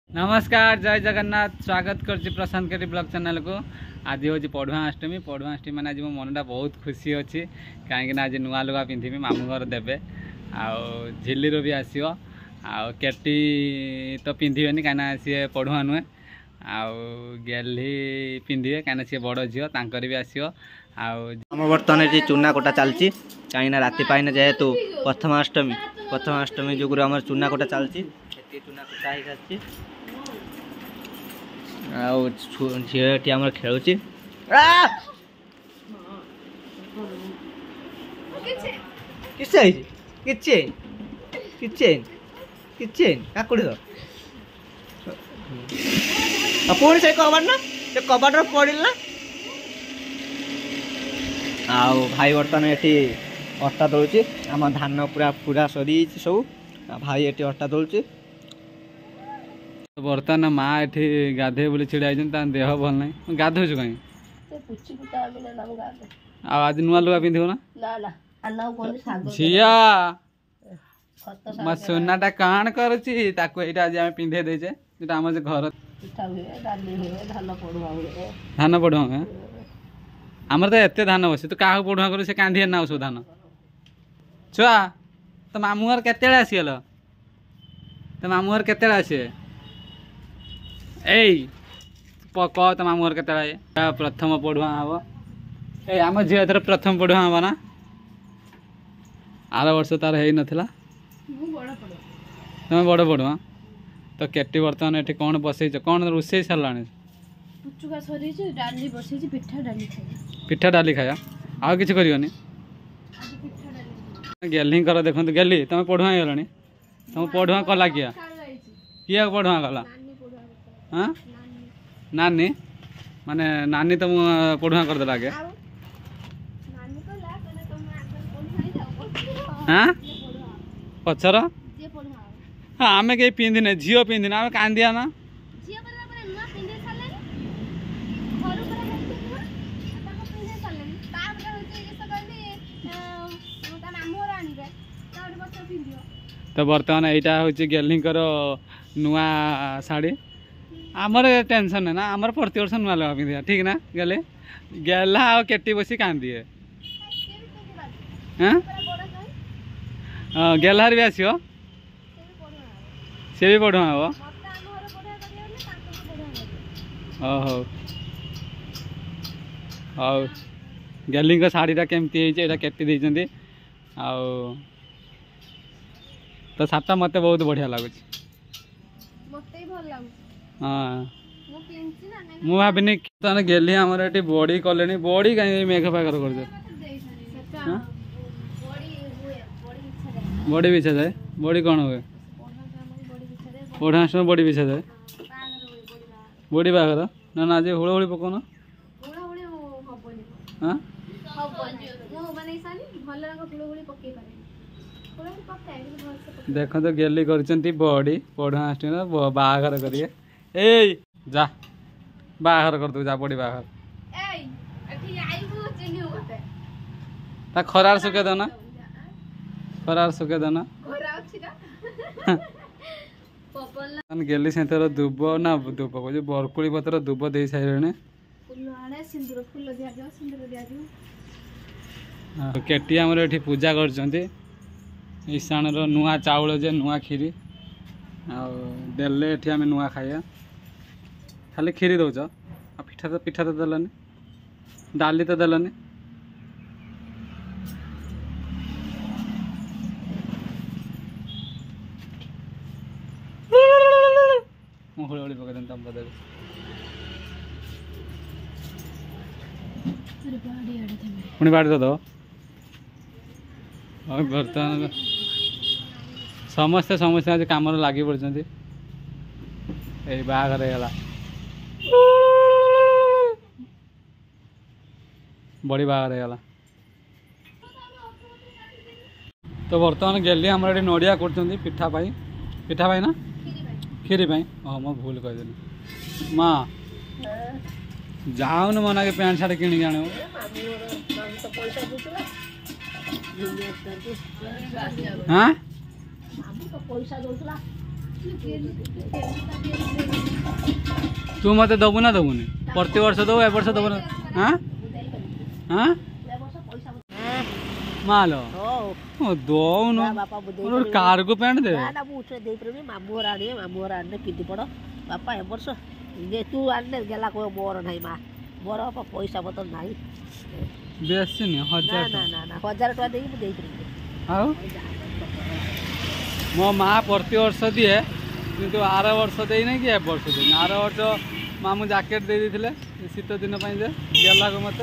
नमस्कार जय जगन्नाथ स्वागत करछि प्रशांत केटी ब्लॉग चैनल को। आज हूँ पढ़ुआ अष्टमी मैंने आज मो मनटा बहुत खुशी अच्छी कहीं आज नुआ लुगा पिंधि मामू घर देवे झिल्ली भी आसो केटी तो पिंधे कहीं सी पढ़ुआ नुहे गेली पिंधे कहीं सी बड़ झील भी आसो आम बर्तमान ये चूना कोटा चलती कहीं राति पाइन जेहेतु प्रथमाष्टमी जुगुरु आम चूना कोटा चलती चूना कोटा ही सारी झीलटी आम खेलुची काकुड़ी पुणी से कबाट ना से कबाट पड़ा भाई बर्तमान ये अटा दौड़ आम धान पूरा पूरा सरी सब भाई ये अटा दौड़ बर्तमान माँ ये गाधे बोली छिड़ा देह भल ना गाधो कहीं आज नुआ लुगा पिंधो ना झिया सोनाटा कण कर पिंधे देचे आम घर धान पढ़ुआ आमर तो एत धान बस तू क्या पढ़ुआ कर कांधी ना सब धान छुआ तो मामू घर केत आसीगल तो मामू घर केत आसे कह तो मामू घर केत प्रथम पढ़ुआ हम आम झील एथर प्रथम पढ़ुआ हम ना आर वर्ष तार है नाला तुम बड़ पढ़ुआ तो केटी बर्तमान ये कौन बसई कौन रोसे सारा पिठा डाली खाया आ कि करनी गेली कर देखो गेली तुम पढ़ुआ गलानी तुम पढ़ुआ कला किए पढ़ुआ कला हाँ नानी माने नानी तुम पढ़ुआ करदेला आगे हाँ पचर हाँ आम कहीं पिंधिने झील पिंधिने आम कांदिया ना तो बर्तमान यहाँ हूँ गेली नुआ शाढ़ी आमर टेंशन है ना आमर प्रति वर्ष नुआ लगा पिंधिया ठीक ना गेले गेला आ केटी बसी कांदिए हाँ गेलार भी आसो सी भी पढ़ुआ हम ओहो और गेली शाढ़ीटा केमती केटी देती तो साता मत बहुत बढ़िया लगुच हाँ मु भाविनी गेली आमर ये बड़ी कले बड़ी कहीं मेघ पाकर कर बड़ी बिछा जाए बड़ी कौन हुए पढ़ा बड़ी बिछा जाए बड़ी बाहर ना ना आज हुड़ हुड़ी पकाउन हाँ देख तो गेली कर बड़ी पढ़ुआ बाहर करिए जा बाहर कर दू जा बड़ी बाहर खरार सुखे दो ना खरार सुखे दो ना गेली से दुब ना दुब कह बरकुड़ी पत्र दुब दे सारे केटी आमर ये पूजा कर ईशान नुआ चाउल जे नुआ खीरी देले ये आम नुआ खाइया खाली खीरी दौच पिठा तो देलानी डाली तो देलानी हुड़ हुड़ी पकड़ तुम बदल पुणी बाड़ी तो दो बर्तमान समस्ते समस्ते आज कम लगी पड़ते बाहर गला बड़ी बाहर गला तो बर्तमान गेली आम ये नड़िया कर पिठा पाई ना खीरी पाई हाँ मैं भूल कहीदेली माँ जाऊन मना के पैंट सार्ट किणी आने हाँ पैसा तू मत दबु ना दबुनि प्रति वर्ष दबु ए वर्ष दबु ना हां हां मालो ओ दोउनो बापा और कार्गो पैंट दे ना मु उठे देई परबी मामू घर आने पिंदी पड़ बापा ए वर्ष जे तू आने गेला को मोर नाही मा मोर बापा पैसा बत नाही बेसी नहीं ना 1000 ना ना ना 1000 टका देई मु देई परबी आओ मो माँ प्रति वर्ष दिए किंतु आर वर्ष दे नहीं कि ए वर्ष दे आर वर्ष मामू जैकेट दे देथिले शीत दिन जे गेला को मत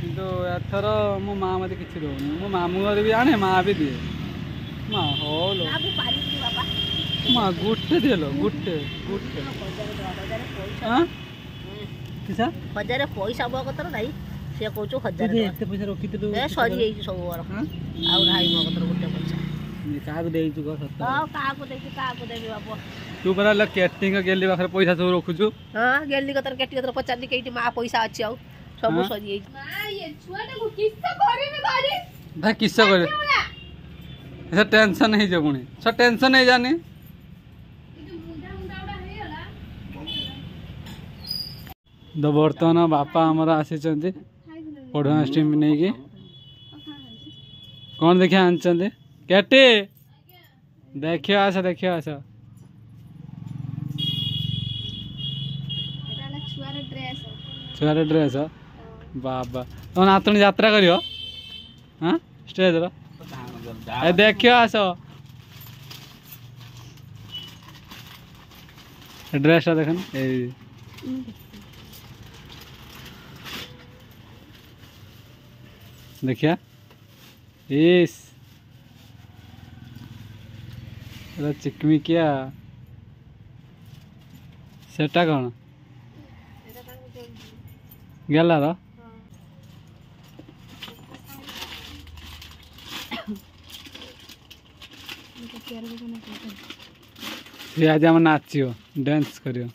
किंतु एथर मो माँ मत किछि दउनी मो मामू घर भी आने माँ भी दिए माँ हो लो ना मु पारिबी बापा माँ गुट्टे दिलो गुट्टे गुट्टे हां किसा 1000 पैसा मो कतर नाही से कहचो 1000 एते पैसा रखि दे ए सरी एई सब वर आउ नाही मो कतर गुट्टे पैसा का दे छु को सत्ता हां का देबी बापा तू बरा ल कैटिंग गेली बखर पैसा सब रखुछु हां गेली कतर केटी कतर पचानी केटी मां पैसा अछि आउ सब सरी एई मां ये छुआटा को किस्सा करबे गाड़ी भाई किस्सा करे ऐसा टेंशन नहीं जो पुणी सब टेंशन नहीं जानी तो बर्तमान बापा आमर आसी पढ़ुआ स्ट्रीम नहीं कि कौन देखिए आनते कैटे देखियो आस छुआर ड्रेस बाबा तुम नातुणी यात्रा करियो हाँ स्टेज रो देखियो आस ड्रेस देख देखिया इस चिकमी क्या सेटा कौन गला रो आज आम नाचियो डांस करियो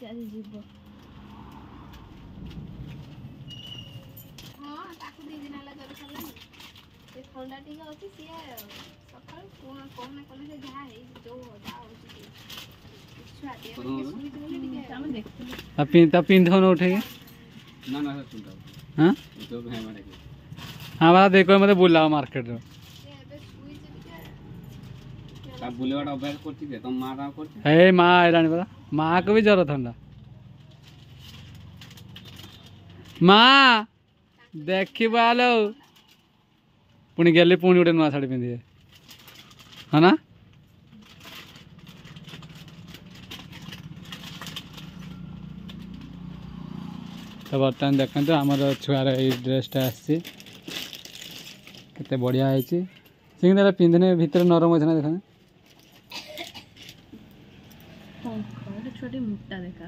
पिंधन उठे हाँ हाँ देखो मत बुलाओ मार्केट हे माँ आइलानी परा माँ को भी जर थंडा माँ देखी बालो पुणी गली पुणी गोटे नुआ शाढ़ी पिंधे हाँ ना तो बर्तमान देखते आमर छुआर ये ड्रेसटा आते बढ़िया है सिंह पिंधने भितर नरम अच्छे ना देखने छोटी मुक्ता देखा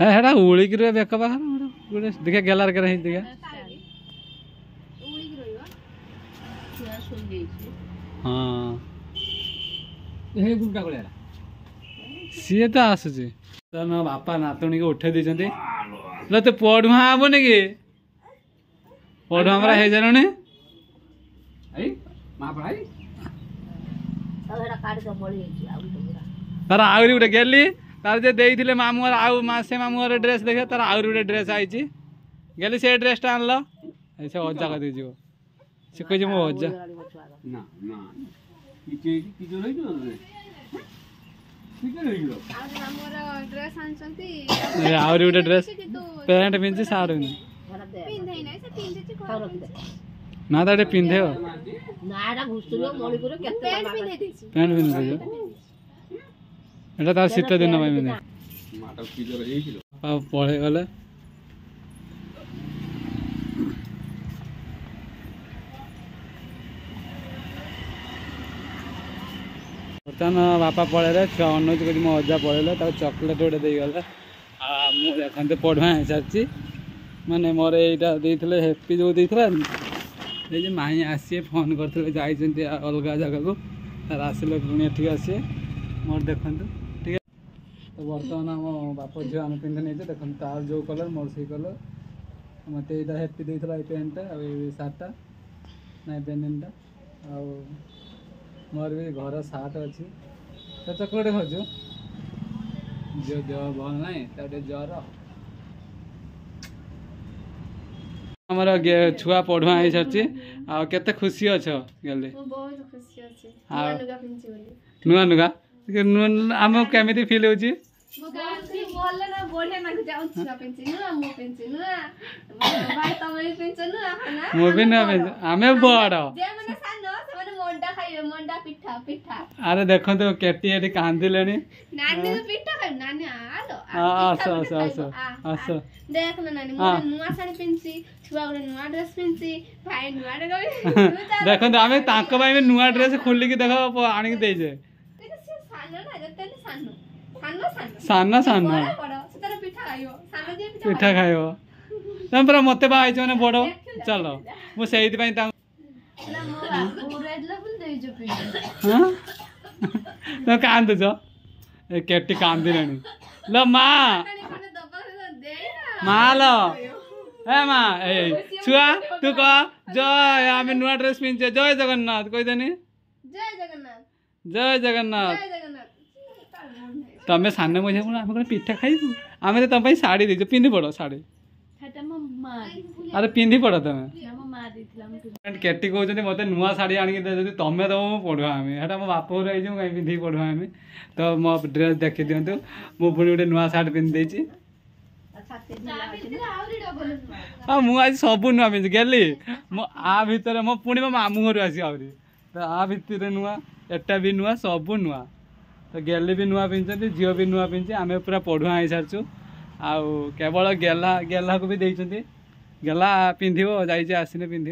हेटा उड़िक बेक पाखे देखिए गेलार के देखिए हाँ सी तो आसुची बापा नातुणी को उठे देते तो पढ़ुआ हेबन कि पढ़ुआ हमारा हो जाने तार आहरी गोटे गेली तार जे देइथिले मामू आउ मासे मामू ड्रेस देखे तार आहरी गोटे ड्रेस आई गेली से ड्रेसटा आनल से अजा कर दीजिए से कह मो अजा आहरी गोटे ड्रेस पैंट पिंधि सार्ट ना तो पिंधे पैंट पिंधि एटा तार शीत दिन पढ़े गले बर्तमान बापा पढ़े छुआ अनुज कर मो अजा पढ़े चॉकलेट गोटे देगले मुझे देखते पढ़ुआ हो सारी माने मोर यहाँ हेपी जो देता ये माई आसी फोन करते जाइए अलग जगह को तार आसिले पुणी एठिक आसी मोर देखते ठीक है तो बर्तमान आम बाप झील आम पिंधि नहीं देखते तार जो कलर मोर से कलर मत यहाँ हेपी देता ये पेन्टा सार्टा ना पेनिटा आ मोर भी घर सार्ट अच्छी तो चॉकलेट खोजु जो देह भल ना जर आमर छुआ पढ़ुआ हो सारी आते खुशी अच्छ गले नुआ नुआ आम केमी फिल हो मुझे नुआ आम बड़ अरे देखो तो केटी कांदिले आस आस आस आस देखो आम नुआ ड्रेस खोलिक देख आणिक देजे सान सान पिठा खाइब तुम पूरा मत बाई मैंने बड़ चल मुझे तुम कांदुच केटी कांदिले लो माँ माँ लो ए माँ ए छुआ तू कह जय आम नुआ ड्रेस पिंचे जय जगन्नाथ कहीदेनि जय जगन्नाथ तमें सान मुझे आम पिठा खाइबू आम तो तुम शाढ़ी दे पिंधि पड़ शाढ़ी अरे पिंधि पड़ तुम केटी कहते मत नुआ शाढ़ी आणिक तमें दब पढ़ुआ आम है मो बाप घर आई कहीं पिंधि पढ़ुआ आम तो मो ड्रेस देखी दिंतु मु पुणी गोटे नुआ सार्ट पिंधि मुझे सब नुआ पिंधि गली आ भितर मो पुणी मो मामू घर आसी आहरी तो आ भितर नुआ एटा भी नुआ सब नुआ तो गेली भी नुआ पिंधि झील भी नुआ पिंधि आम पूरा पढ़ुआ हो सारी आउ केवल गेला गेला को भी देते गेला पिंधि जाने पिंधि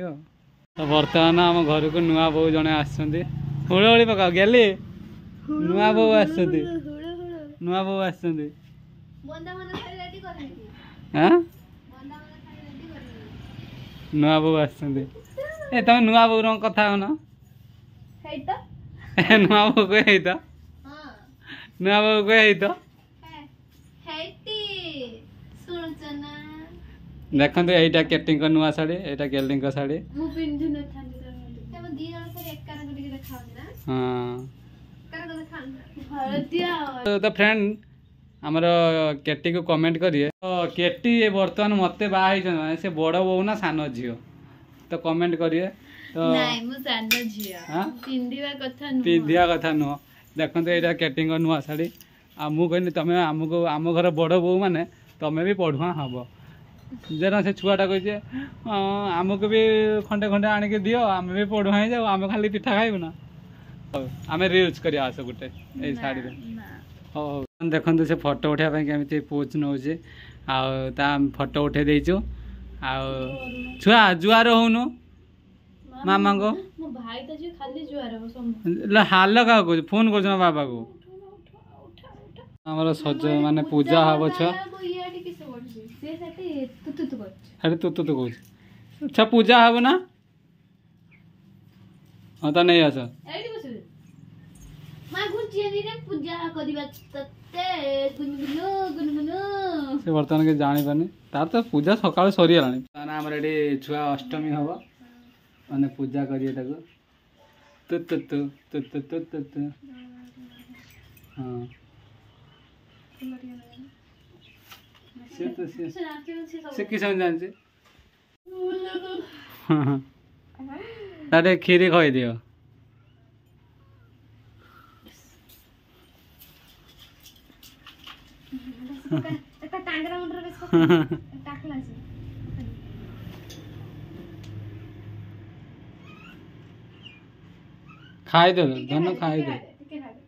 तो बर्तमान आम घर को नुआ बो जड़े आसुँच हुड़हुड़ी पकाओ गेली नुआ बो आस नुआ बो आस नुआ बो आस तुम नुआ बो रंग कथा हो ना नुआ बो को नुआ बो को देखो यहीटा केटी नुआ शाढ़ी यहाँ गेली शाढ़ी हाँ तो फ्रेंड आमर केटी को कमेंट करिए तो केटी बर्तमान मत बाहर से बड़ बो ना सान झील तो कमेंट करिए तो पिंधा कथा नुह देखो यहाँ केटी नुआ शाढ़ी आ मु कहनी तुम आमको आम घर बड़ बो माने तुम भी पढ़ुआ हम जेना से छुआटा कहे आमको भी खंडे खंडे आणिक दियो आम भी पढ़ुआ जाऊ आम खाली पिठा खाइबु ना आम रिल्स करिया आस गोटे ये शाढ़ी हो देखते से फोटो उठाई केमी पोज नौ फोटो उठे देचु आ छुआ जुआर होनु मामा को हाल क्या कह फोन कर बाबा को आमर सज माने पूजा हम छुआ तू कह अच्छा पूजा हम ना हाँ तो नहीं आस से बर्तमान के जानी पानी तार तो पूजा सकाल सरीगला आम ये छुआ अष्टमी हम मैंने पूजा करिए हाँ से किसान जान तारे खीरी खुई दियो खाई दे धन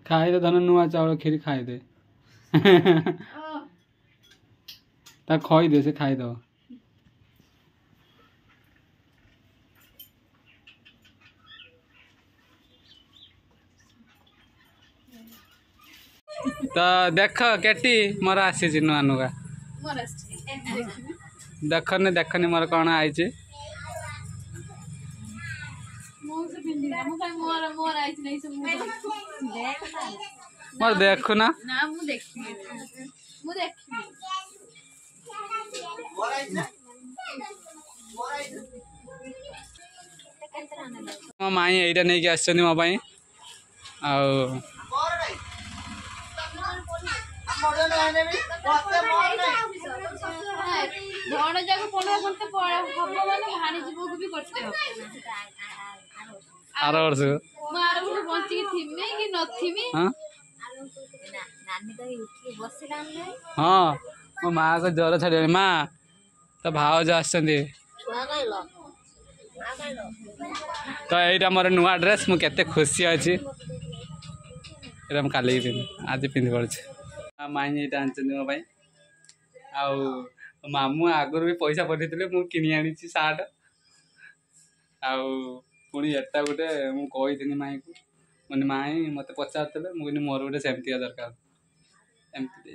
खाई दे धन नुआ चावल खीरी खाई दे खई दे से खाई दो तो देख केटी मोर आसी नुआ नुआ देखनी देखनी मोर कौन आई मोर देखु ना माई यहीटा नहीं आसछन्ती मो पाई आउ ଭଣଜାକୁ ପଢିବା କରତେ ହବ ମାନେ ଭାଣିଜୀବକୁ ବି କରତେ ହବ। आर वर्ष ମୁଁ ଆର ବର୍ଷ ବଞ୍ଚିକି ଥିମି କି ନଥିମି। हाँ हाँ मो माँ को ज्वर छाड़ माँ तो भावज आसछन्ती ଛୁଆ କାଇଁଲ तो यहीटा मोर नुआ ड्रेस मु केते खुशी अच्छी एटा काली पिंधि आज पिंधि पड़े माई यहाँ आनी मो आउ मामू आगुरी भी पैसा पठेइले मु किनि आनी सार्ट आउ पुणी एटा गोटे मुझी माई को माई मत पचारे मुझे मोर गोटे सेमती दरकार एमती